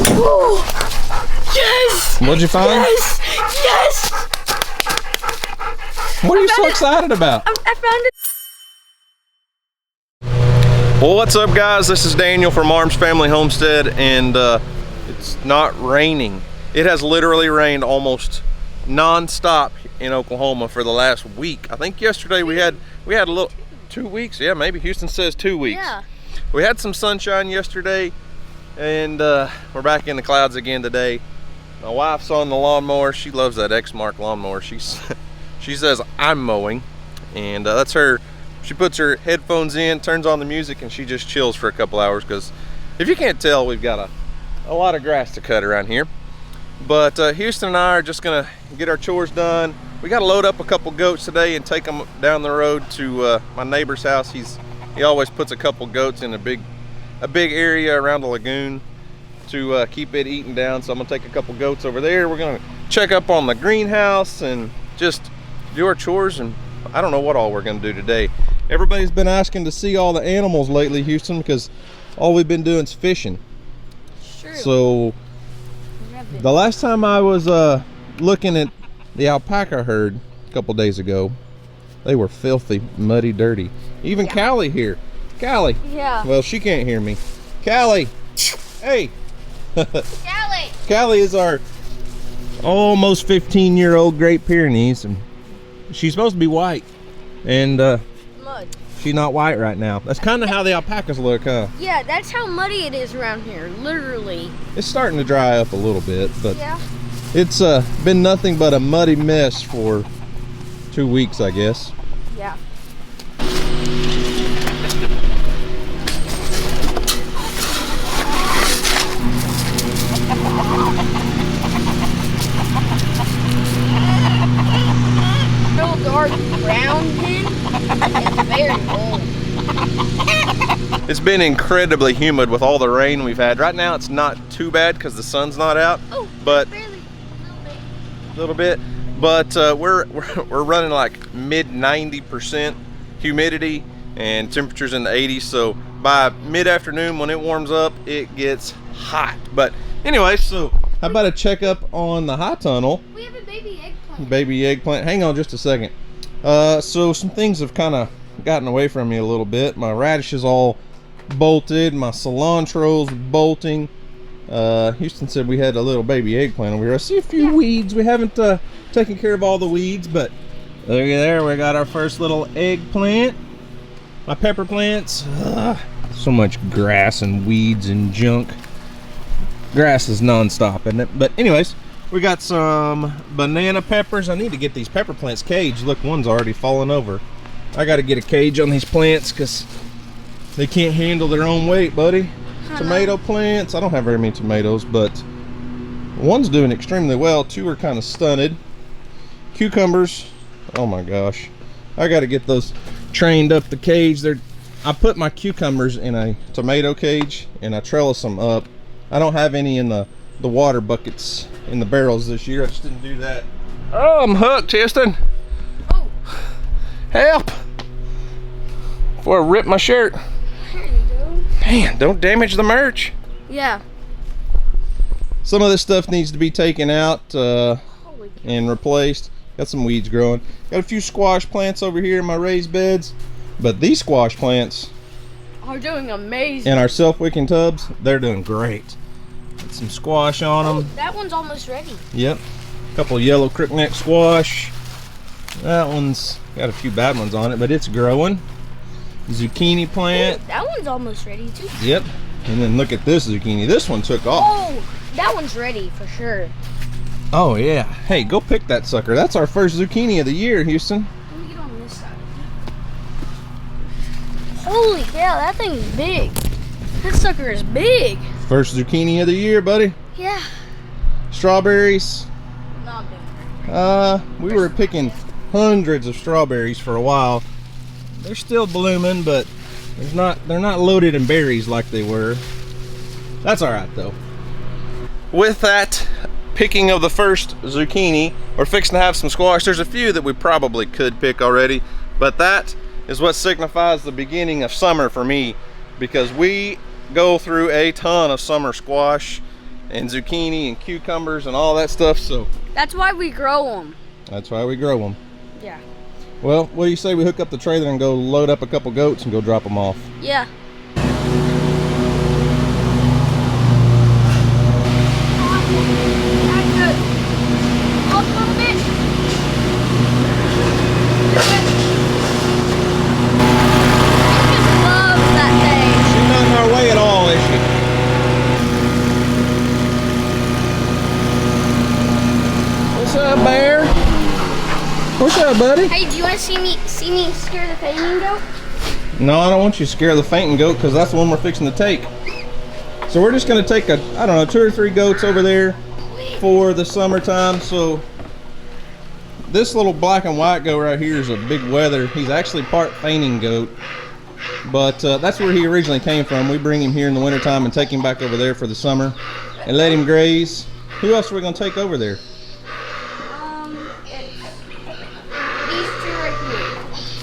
Oh, yes! What'd you find? Yes! Yes! What are you so excited about? I found it. Well, what's up, guys? This is Daniel from Arms Family Homestead, and it's not raining. It has literally rained almost non-stop in Oklahoma for the last week. I think yesterday we had a little 2 weeks. Yeah, maybe Houston says 2 weeks. Yeah. We had some sunshine yesterday, and we're back in the clouds again today. My wife's on the lawnmower. She loves that X-Mark lawnmower. She says I'm mowing, and that's her. She puts her headphones in, turns on the music, and she just chills for a couple hours, because if you can't tell, we've got a lot of grass to cut around here. But Houston and I are just gonna get our chores done. We got to load up a couple goats today and take them down the road to my neighbor's house. He always puts a couple goats in a big area around the lagoon to keep it eaten down. So I'm gonna take a couple goats over there. We're gonna check up on the greenhouse and just do our chores, and I don't know what all we're gonna do today. Everybody's been asking to see all the animals lately, Houston, because all we've been doing is fishing. True. So the last time I was looking at the alpaca herd a couple days ago, they were filthy, muddy, dirty. Even Callie here. Callie. Yeah. Well, she can't hear me. Callie. Hey. Callie. Callie is our almost 15-year-old Great Pyrenees, and she's supposed to be white, and Mud. she's not white right now. That's kind of how the alpacas look, huh? Yeah, that's how muddy it is around here, literally. It's starting to dry up a little bit, but Yeah. it's been nothing but a muddy mess for 2 weeks, I guess. Yeah. Real dark brown pin and very old. It's been incredibly humid with all the rain we've had. Right now it's not too bad because the sun's not out, Oh, but barely. a little bit. But we're running like mid 90% humidity and temperatures in the 80s. So by mid-afternoon, when it warms up, it gets hot. But anyway, so how about a checkup on the high tunnel? We have a baby eggplant. Baby eggplant. Hang on just a second. So some things have kind of gotten away from me a little bit. My radish is all bolted. My cilantro's bolting. Houston said we had a little baby eggplant over here. I see a few weeds. We haven't taken care of all the weeds, but look at there. We got our first little eggplant. My pepper plants. So much grass and weeds and junk. Grass is non-stop, isn't it? But anyways, we got some banana peppers. I need to get these pepper plants caged. Look, one's already fallen over. I got to get a cage on these plants because they can't handle their own weight, buddy. Tomato plants. I don't have very many tomatoes, but one's doing extremely well. Two are kind of stunted. Cucumbers. Oh my gosh. I got to get those trained up the cage. I put my cucumbers in a tomato cage and I trellis them up. I don't have any in the water buckets in the barrels this year. I just didn't do that. Oh, I'm hooked, Houston. Oh. Help! Before I rip my shirt. There you go. Man, don't damage the merch. Yeah. Some of this stuff needs to be taken out Holy cow. and replaced. Got some weeds growing. Got a few squash plants over here in my raised beds. But these squash plants Are doing amazing. in our self-wicking tubs, they're doing great. Got some squash on them. That one's almost ready. Yep. A couple yellow crookneck squash. That one's got a few bad ones on it, but it's growing. Zucchini plant. Ooh, that one's almost ready too. Yep. And then look at this zucchini. This one took off. Oh, that one's ready for sure. Oh yeah. Hey, go pick that sucker. That's our first zucchini of the year, Houston. Let me get on this side. Holy cow, that thing's big. That sucker is big. First zucchini of the year, buddy. Yeah. Strawberries. Not big. We were picking hundreds of strawberries for a while. They're still blooming, but they're not loaded in berries like they were. That's all right though. With that picking of the first zucchini, we're fixing to have some squash. There's a few that we probably could pick already, but that is what signifies the beginning of summer for me, because we go through a ton of summer squash and zucchini and cucumbers and all that stuff. So that's why we grow them. That's why we grow them. Yeah. Well, what do you say we hook up the trailer and go load up a couple goats and go drop them off? Yeah. What's up, buddy? Hey, do you want to see me scare the fainting goat? No, I don't want you to scare the fainting goat because that's the one we're fixing to take. So we're just going to take I don't know, 2 or 3 goats over there for the summertime. So this little black and white goat right here is a big wether. He's actually part fainting goat, but that's where he originally came from. We bring him here in the wintertime and take him back over there for the summer and let him graze. Who else are we going to take over there?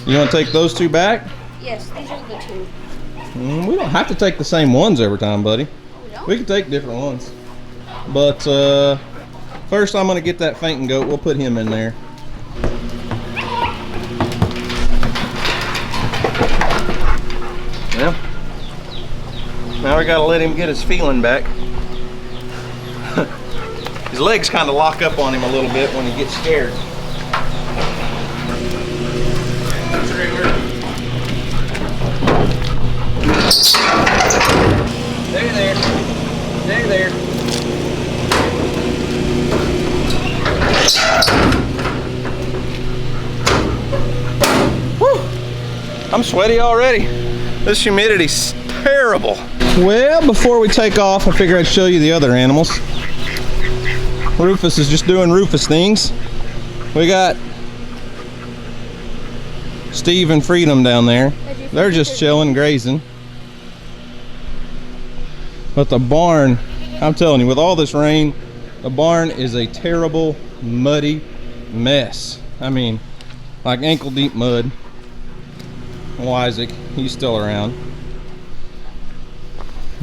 You want to take those 2 back? Yes, these are the 2. We don't have to take the same ones every time, buddy. Oh, no? We can take different ones. But first I'm going to get that fainting goat. We'll put him in there. Well, now we got to let him get his feeling back. His legs kind of lock up on him a little bit when he gets scared. There. Whew. I'm sweaty already. This humidity's terrible. Well, before we take off, I figure I'd show you the other animals. Rufus is just doing Rufus things. We got Steve and Freedom down there. They're just chilling, grazing. But the barn, I'm telling you, with all this rain, the barn is a terrible, muddy mess. I mean, like ankle deep mud. Isaac, he's still around.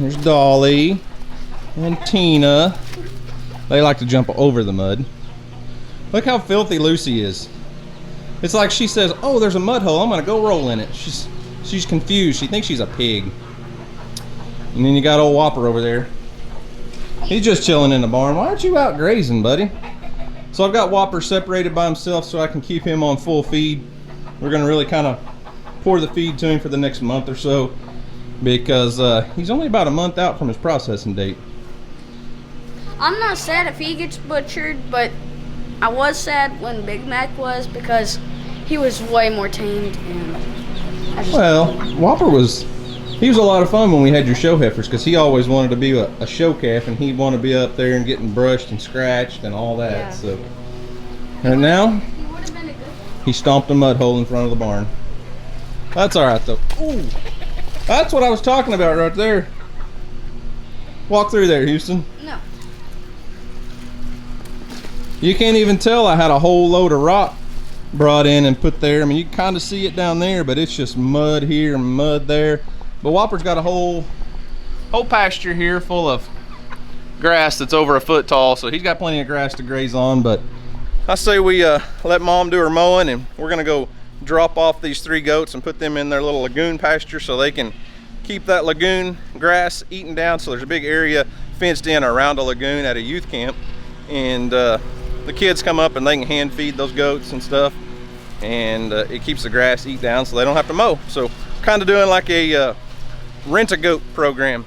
There's Dolly and Tina. They like to jump over the mud. Look how filthy Lucy is. It's like she says, oh, there's a mud hole, I'm gonna go roll in it. She's confused, she thinks she's a pig. And then you got old Whopper over there. He's just chilling in the barn. Why aren't you out grazing, buddy? So I've got Whopper separated by himself so I can keep him on full feed. We're gonna really kind of pour the feed to him for the next month or so because he's only about a month out from his processing date. I'm not sad if he gets butchered, but I was sad when Big Mac was because he was way more tamed. And well, Whopper was a lot of fun when we had your show heifers because he always wanted to be a show calf and he'd want to be up there and getting brushed and scratched and all that. Yeah. So, and now he stomped a mud hole in front of the barn. That's all right though. Ooh, that's what I was talking about right there. Walk through there, Houston. No. You can't even tell I had a whole load of rock brought in and put there. I mean, you can kind of see it down there, but it's just mud here and mud there. But Whopper's got a whole pasture here full of grass that's over a foot tall, so he's got plenty of grass to graze on. But I say we let Mom do her mowing, and we're gonna go drop off these 3 goats and put them in their little lagoon pasture so they can keep that lagoon grass eaten down. So there's a big area fenced in around a lagoon at a youth camp, and the kids come up and they can hand feed those goats and stuff, and it keeps the grass eat down so they don't have to mow. So kind of doing like a rent-a-goat program.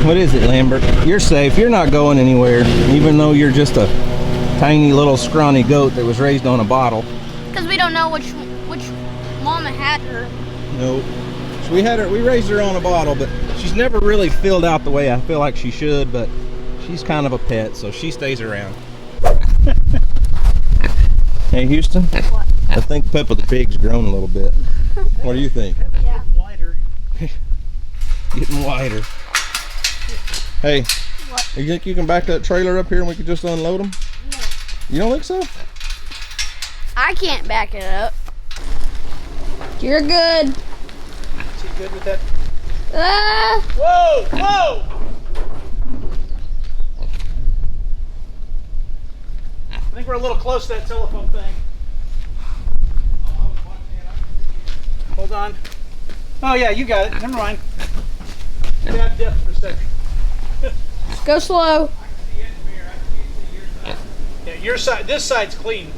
What is it, Lambert? You're safe. You're not going anywhere, even though you're just a tiny little scrawny goat that was raised on a bottle. Because we don't know which mama had her. Nope. So we raised her on a bottle, but she's never really filled out the way I feel like she should, but she's kind of a pet, so she stays around. Hey, Houston? What? I think Peppa the Pig's grown a little bit. What do you think? Yeah. Wider. Getting wider. Hey, What? you think you can back that trailer up here and we could just unload them? No. You don't think so? I can't back it up. You're good. Is he good with that? Ah! Whoa! Whoa! we're a little close to that telephone thing. Hold on. Oh yeah, you got it. Never mind. Tap depth for a second. Go slow. Yeah, your side. This side's clean.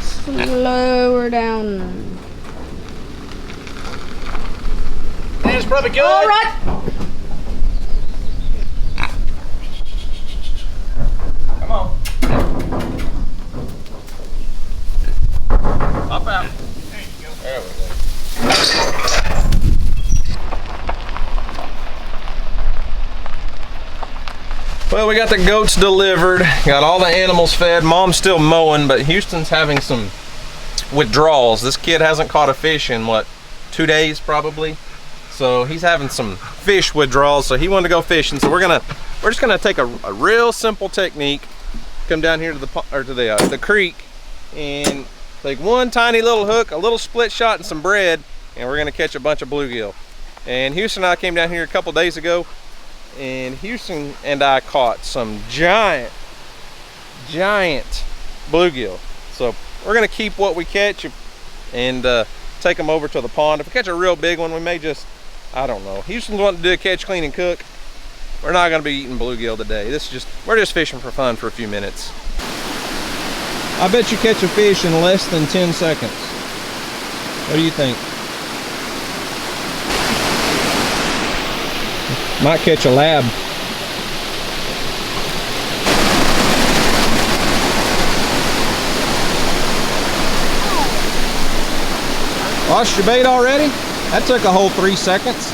Slower down. And it's probably good. All right. Come on. Up out. There you go. There we go. Well, we got the goats delivered, got all the animals fed. Mom's still mowing, but Houston's having some withdrawals. This kid hasn't caught a fish in what, 2 days probably. So he's having some fish withdrawals, so he wanted to go fishing. So we're just gonna take a real simple technique, come down here to the creek and take one tiny little hook, a little split shot and some bread, and we're gonna catch a bunch of bluegill. And Houston and I came down here a couple days ago, and Houston and I caught some giant bluegill. So we're gonna keep what we catch and take them over to the pond. If we catch a real big one, we may just, I don't know. Houston's wanting to do a catch, clean, and cook. We're not gonna be eating bluegill today. We're just fishing for fun for a few minutes. I bet you catch a fish in less than 10 seconds. What do you think? Might catch a lab. Lost your bait already? That took a whole 3 seconds.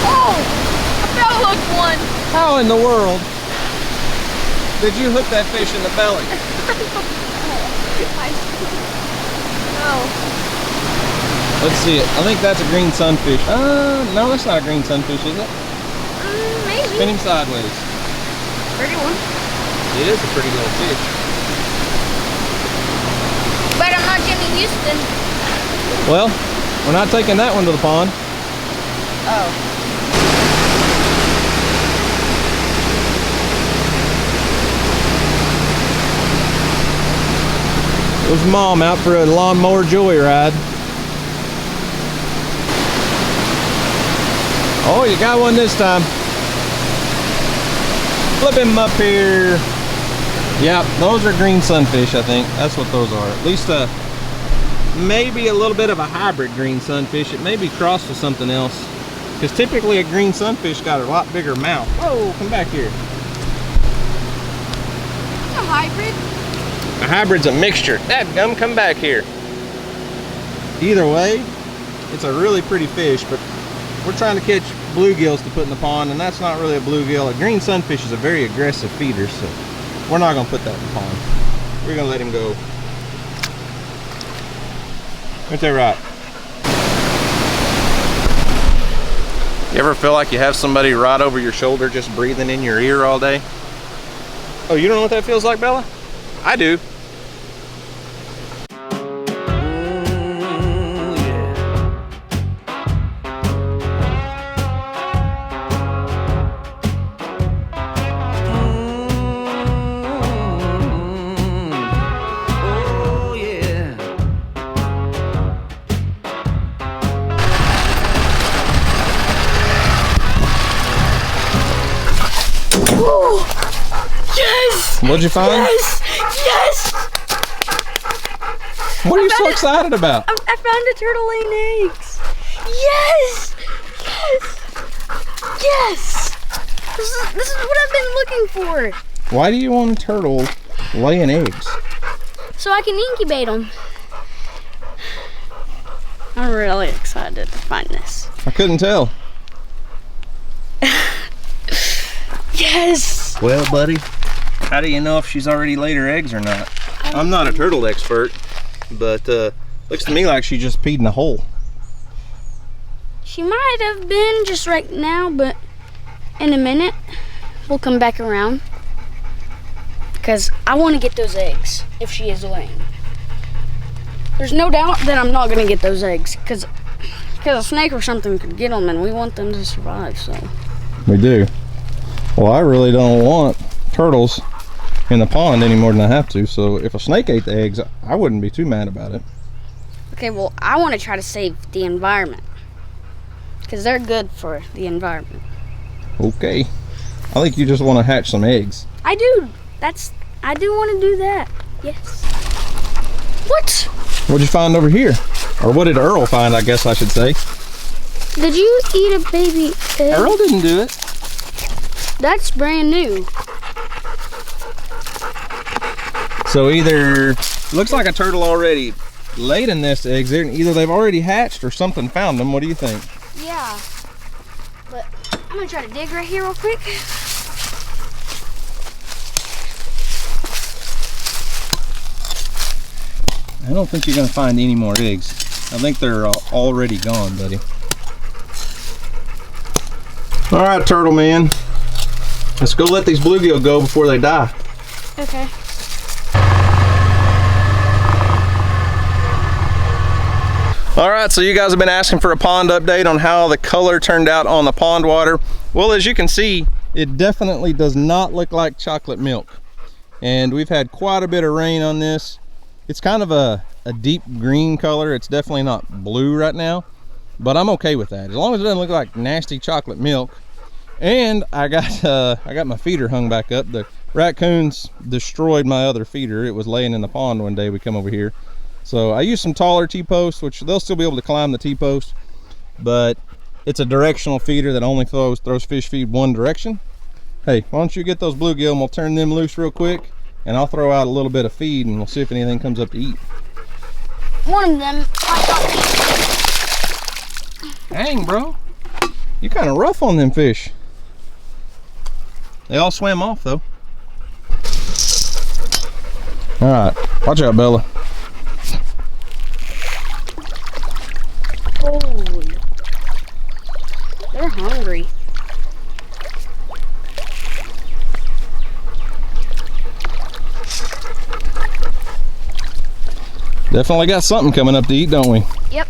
Oh, I felt hooked one. How in the world did you hook that fish in the belly? No. Let's see it. I think that's a green sunfish. No, that's not a green sunfish, is it? Maybe. Spinning sideways. Pretty one. It is a pretty little fish. But I'm not Jimmy Houston. Well, we're not taking that one to the pond. Oh. It was Mom out for a lawnmower joyride. Oh, you got one this time. Flip him up here. Yeah, those are green sunfish, I think. That's what those are. At least maybe a little bit of a hybrid green sunfish. It may be crossed with something else. Because typically a green sunfish got a lot bigger mouth. Whoa, come back here. It's a hybrid. A hybrid's a mixture. Dadgum, come back here. Either way, it's a really pretty fish, but we're trying to catch bluegills to put in the pond, and that's not really a bluegill. A green sunfish is a very aggressive feeder, so we're not going to put that in the pond. We're going to let him go. Ain't that right? You ever feel like you have somebody right over your shoulder just breathing in your ear all day? Oh, you don't know what that feels like, Bella? I do. Yes! What'd you find? Yes! Yes! What are you so excited about? I found a turtle laying eggs. Yes! Yes! Yes! This is what I've been looking for. Why do you want a turtle laying eggs? So I can incubate them. I'm really excited to find this. I couldn't tell. Yes! Well, buddy, how do you know if she's already laid her eggs or not? I'm not a turtle expert, but looks to me like she just peed in a hole. She might have been just right now, but in a minute, we'll come back around. Because I want to get those eggs if she is laying. There's no doubt that I'm not going to get those eggs because Because a snake or something could get them, and we want them to survive, so. We do. Well, I really don't want turtles in the pond any more than I have to, so if a snake ate the eggs, I wouldn't be too mad about it. Okay, well, I want to try to save the environment. Because they're good for the environment. Okay. I think you just want to hatch some eggs. I do. I do want to do that. Yes. What? What'd you find over here? Or what did Earl find, I guess I should say. Did you eat a baby egg? Earl didn't do it. That's brand new. So either, looks like a turtle already laid in nest eggs there, and either they've already hatched or something found them. What do you think? Yeah. But I'm going to try to dig right here real quick. I don't think you're going to find any more eggs. I think they're already gone, buddy. All right, turtle man. Let's go let these bluegill go before they die. Okay. All right, so you guys have been asking for a pond update on how the color turned out on the pond water. Well, as you can see, it definitely does not look like chocolate milk. And we've had quite a bit of rain on this. It's kind of a deep green color. It's definitely not blue right now, but I'm okay with that. As long as it doesn't look like nasty chocolate milk. And I got my feeder hung back up. The raccoons destroyed my other feeder. It was laying in the pond one day we come over here. So I used some taller T-posts, which they'll still be able to climb the T-post, but it's a directional feeder that only throws fish feed one direction. Hey, why don't you get those bluegill and we'll turn them loose real quick, and I'll throw out a little bit of feed and we'll see if anything comes up to eat. One of them. Dang, bro. You kind of rough on them fish. They all swam off though. All right, watch out, Bella. Holy. They're hungry. Definitely got something coming up to eat, don't we? Yep.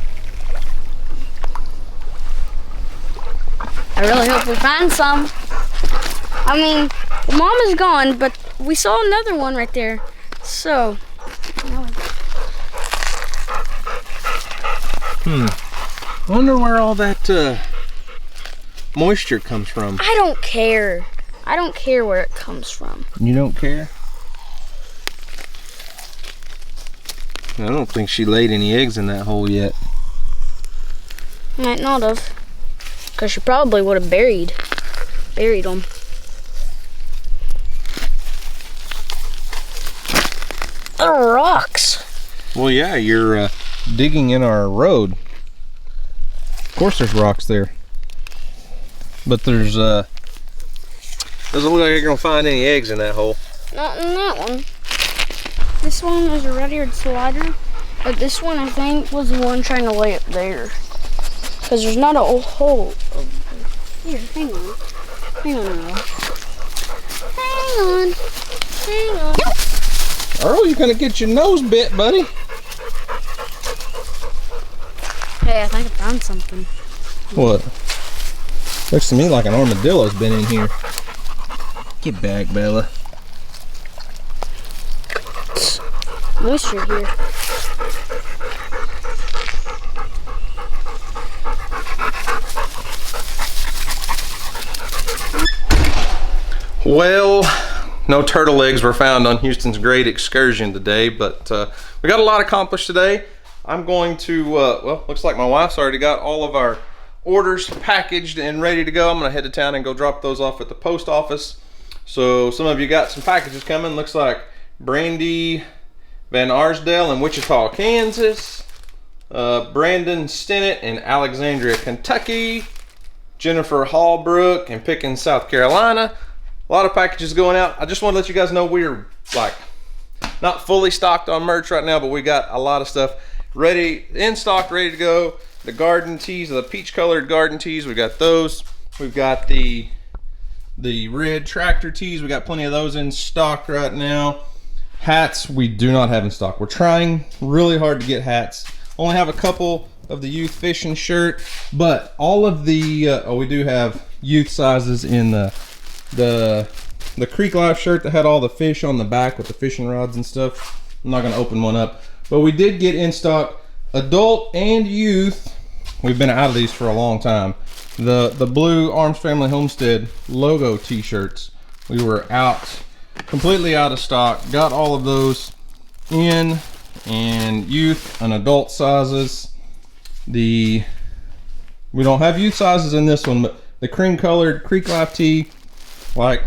I really hope we find some. I mean, the mom is gone, but we saw another one right there. So, I wonder where all that moisture comes from. I don't care. I don't care where it comes from. You don't care? I don't think she laid any eggs in that hole yet. Might not have. Because she probably would have buried them. They're rocks. Well, yeah, you're digging in our road. Of course there's rocks there. But there's, doesn't look like you're going to find any eggs in that hole. Not in that one. This one is a red-eared slider, but this one I think was the one trying to lay it there. Because there's not a hole over here. Hang on. Hang on, Earl. Hang on. Hang on. Earl, you're gonna get your nose bit, buddy. Hey, I think I found something. What? Looks to me like an armadillo's been in here. Get back, Bella. Moisture here. Well, no turtle eggs were found on Houston's great excursion today, but we got a lot accomplished today. I'm going to, well, looks like my wife's already got all of our orders packaged and ready to go. I'm gonna head to town and go drop those off at the post office. So some of you got some packages coming. Looks like Brandy Van Arsdale in Wichita, Kansas, Brandon Stinnett in Alexandria, Kentucky, Jennifer Hallbrook in Pickens, South Carolina. A lot of packages going out. I just want to let you guys know we're like not fully stocked on merch right now, but we got a lot of stuff ready, in stock, ready to go. The garden tees, the peach colored garden tees, we got those. We've got the red tractor tees. We got plenty of those in stock right now. Hats we do not have in stock. We're trying really hard to get hats. Only have a couple of the youth fishing shirt, but all of the we do have youth sizes in the Creek Life shirt that had all the fish on the back with the fishing rods and stuff. I'm not going to open one up, but we did get in stock adult and youth. We've been out of these for a long time. The blue Arms Family Homestead logo t-shirts. We were completely out of stock. Got all of those in, and youth and adult sizes. We don't have youth sizes in this one, but the cream colored Creek Life tee, like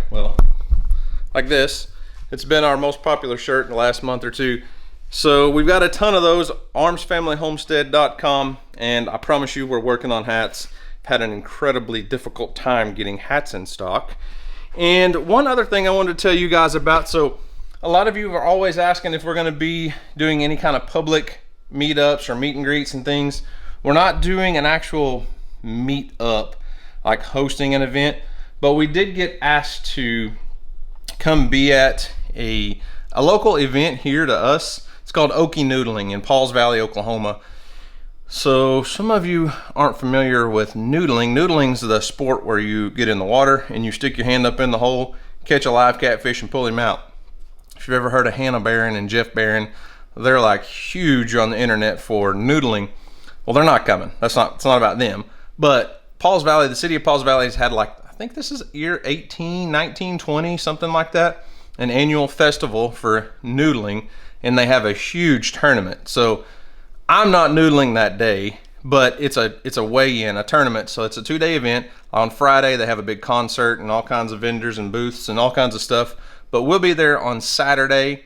this. It's been our most popular shirt in the last month or two. So we've got a ton of those, armsfamilyhomestead.com, and I promise you we're working on hats. Had an incredibly difficult time getting hats in stock. And one other thing I wanted to tell you guys about, so a lot of you are always asking if we're going to be doing any kind of public meetups or meet and greets and things. We're not doing an actual meet up, like hosting an event, but we did get asked to come be at a local event here to us. It's called Okie Noodling in Pauls Valley, Oklahoma. So some of you aren't familiar with noodling. Noodling's the sport where you get in the water and you stick your hand up in the hole, catch a live catfish and pull him out. If you've ever heard of Hannah Barron and Jeff Barron, they're like huge on the internet for noodling. Well, they're not coming. It's not about them. But Pauls Valley, the city of Pauls Valley has had, like, I think this is year 18, 19, 20, something like that, an annual festival for noodling, and they have a huge tournament. So I'm not noodling that day, but it's a weigh-in, a tournament. So it's a 2-day event. On Friday they have a big concert and all kinds of vendors and booths and all kinds of stuff. But we'll be there on Saturday,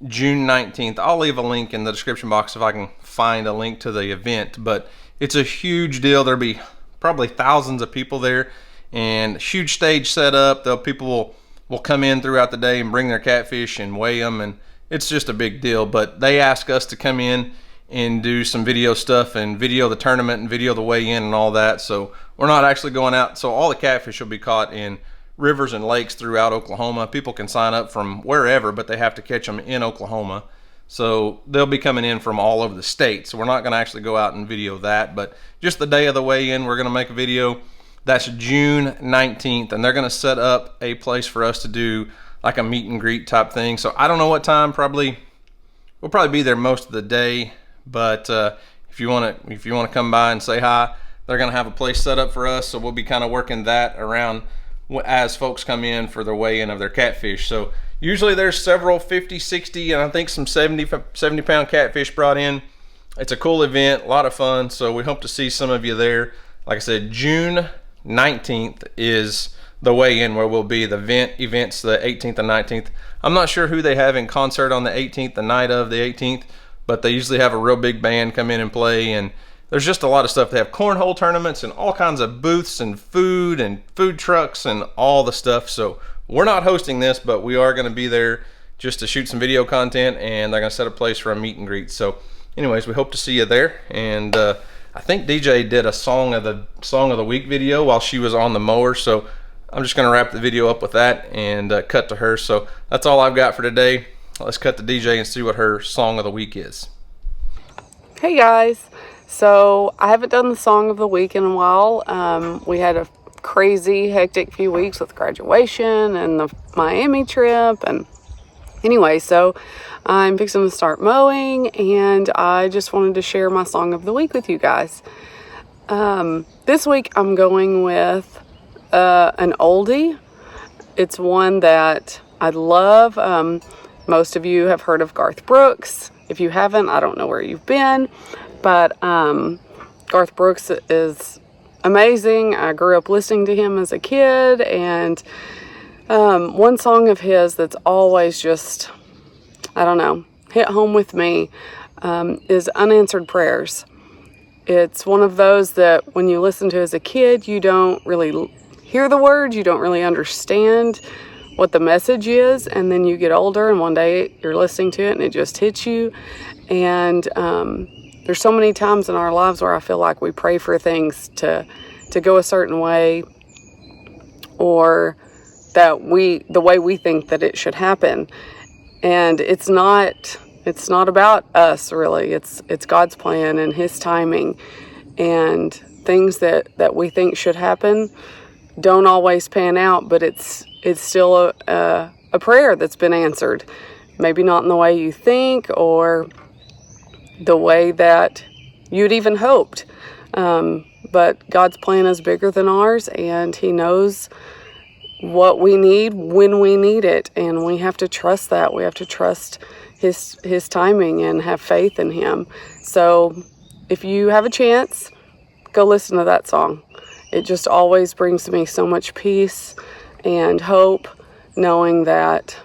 June 19th. I'll leave a link in the description box if I can find a link to the event. But it's a huge deal. There'll be probably thousands of people there, and huge stage set up. People will come in throughout the day and bring their catfish and weigh them, and it's just a big deal. But they ask us to come in and do some video stuff and video the tournament and video the weigh-in and all that. So we're not actually going out. So all the catfish will be caught in rivers and lakes throughout Oklahoma. People can sign up from wherever, but they have to catch them in Oklahoma. So they'll be coming in from all over the state. So we're not going to actually go out and video that, but just the day of the weigh-in, we're going to make a video. That's June 19th, and they're going to set up a place for us to do like a meet and greet type thing. So I don't know what time. We'll probably be there most of the day. But if you want to come by and say hi, they're going to have a place set up for us. So we'll be kind of working that around as folks come in for their weigh-in of their catfish. So usually there's several 50, 60, and I think some 70-pound catfish brought in. It's a cool event, a lot of fun. So we hope to see some of you there. Like I said, June 19th is the weigh-in where we'll be. The event's the 18th and 19th. I'm not sure who they have in concert on the 18th, the night of the 18th. But they usually have a real big band come in and play, and there's just a lot of stuff. They have cornhole tournaments and all kinds of booths and food trucks and all the stuff. So we're not hosting this, but we are going to be there just to shoot some video content, and they're going to set a place for a meet and greet. So anyways, we hope to see you there. And I think DJ did a song of the week video while she was on the mower. So I'm just going to wrap the video up with that and cut to her. So that's all I've got for today. Let's cut to DJ and see what her song of the week is. Hey guys, so I haven't done the song of the week in a while. We had a crazy hectic few weeks with graduation and the Miami trip, and anyway, so I'm fixing to start mowing, and I just wanted to share my song of the week with you guys. This week I'm going with an oldie. It's one that I love. Most of you have heard of Garth Brooks. If you haven't, I don't know where you've been, but Garth Brooks is amazing. I grew up listening to him as a kid, and one song of his that's always just, I don't know, hit home with me is Unanswered Prayers. It's one of those that when you listen to as a kid, you don't really hear the words, you don't really understand what the message is, and then you get older and one day you're listening to it and it just hits you. And there's so many times in our lives where I feel like we pray for things to go a certain way, or that the way we think that it should happen, and it's not It's not about us, really. It's God's plan and His timing. And things that we think should happen don't always pan out, but it's still a prayer that's been answered. Maybe not in the way you think or the way that you'd even hoped. But God's plan is bigger than ours, and He knows what we need when we need it. And we have to trust that. We have to trust His timing and have faith in Him. So if you have a chance, go listen to that song. It just always brings me so much peace and hope, knowing that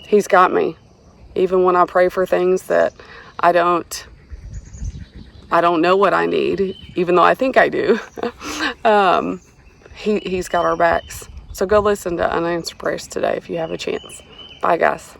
He's got me. Even when I pray for things that I don't know what I need, even though I think I do. He's got our backs. So go listen to Unanswered Prayers today if you have a chance. Bye, guys.